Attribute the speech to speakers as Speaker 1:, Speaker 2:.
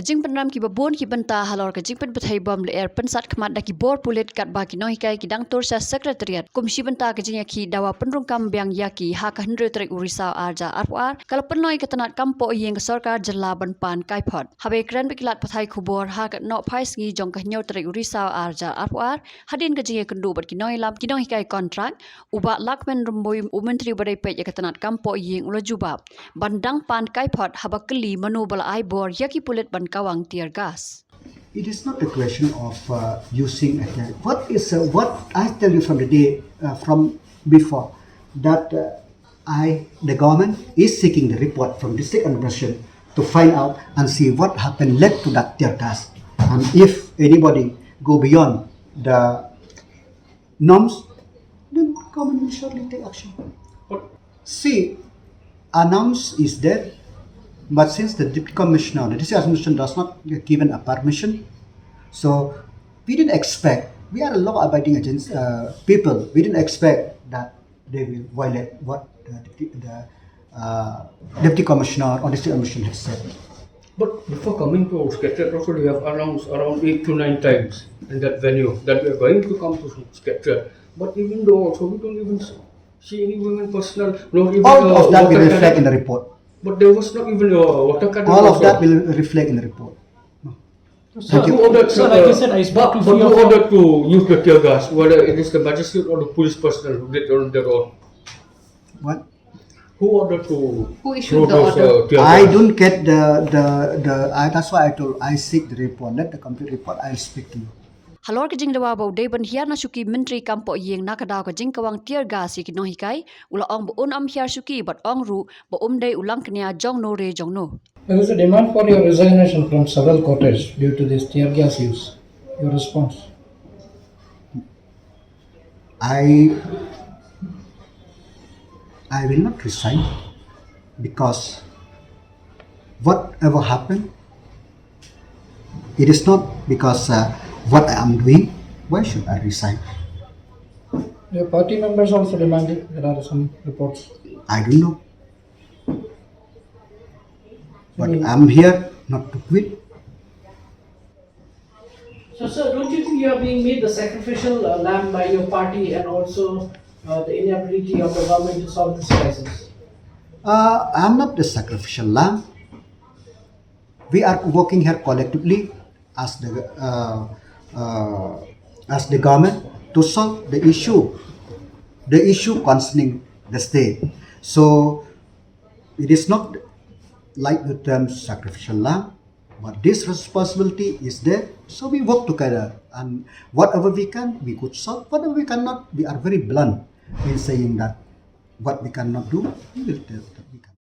Speaker 1: Kajing penram ki babon ki benta halor kajing pen betai bom le air pensat kemat daki bor pulit kat baki noi kai kidang torsa sekretariat komisi benta kajing yaki dawa penrung kam biang yaki ha ka hendro trek urisau arja arpuar kalau penoi ketenat kampo yeng sarkar jela ban pan kaiphod habe kran bikilat pathai khubor ha ka no phais ngi jong ka nyo trek urisau arja arpuar hadin kajing kendu bat ki noi lam ki noi kai kontrak uba lakmen rumboi umentri badai pe ketenat kampo yeng ulo jubab bandang pan kaiphod habakli Mano bala ai bor yaki pulit ban kawang tear gas.
Speaker 2: It is not a question of using Atiar. What I tell you from the day from before that the government is seeking the report from district administration to find out and see what happened led to that tear gas, and if anybody go beyond the norms, then government will surely take action. See, a norms is there. But since the deputy commissioner, the district administration does not given a permission, so we didn't expect. We are a law-abiding people. We didn't expect that they will violate what the deputy commissioner or district administration has said.
Speaker 3: But before coming to Sketcher, also we have announced around 8 to 9 times in that venue that we are going to come to Sketcher. But even though also we don't even see any women personal, not even
Speaker 2: all of that will reflect in the report.
Speaker 3: But there was not even a water cannon.
Speaker 2: All of that will reflect in the report. No.
Speaker 3: Thank you. Like I said, I spoke to who ordered to use the tear gas, whether it is the magistrate or the police personnel who did on their own.
Speaker 2: What?
Speaker 3: Who ordered to?
Speaker 1: Who issued the order?
Speaker 2: Tear gas? I don't get that's why I told I seek the report. Let the complete report. I'll speak to you.
Speaker 1: Halor kajing dawa bau day ban hiar na suki menteri kampo yeng nakadaw kajing kawang tear gas ki no hikai ula ong bu am hiar suki but ong ru bu day ulang kenya jong no re jong no.
Speaker 4: There is a demand for your resignation from several quarters due to this tear gas use. Your response?
Speaker 2: I will not resign because whatever happened, it is not because what I am doing. Why should I resign?
Speaker 4: Your party members also demanded. There are some reports.
Speaker 2: I don't know. But I'm here not to quit.
Speaker 5: So, sir, don't you think you are being made the sacrificial lamb by your party and also the inability of the government to solve this crisis?
Speaker 2: I'm not the sacrificial lamb. We are working here collectively as the government to solve the issue concerning the state. So it is not like the term sacrificial lamb, but this responsibility is there. So we work together, and whatever we can, we could solve. Whatever we cannot, we are very blunt in saying that what we cannot do, we will tell that we can.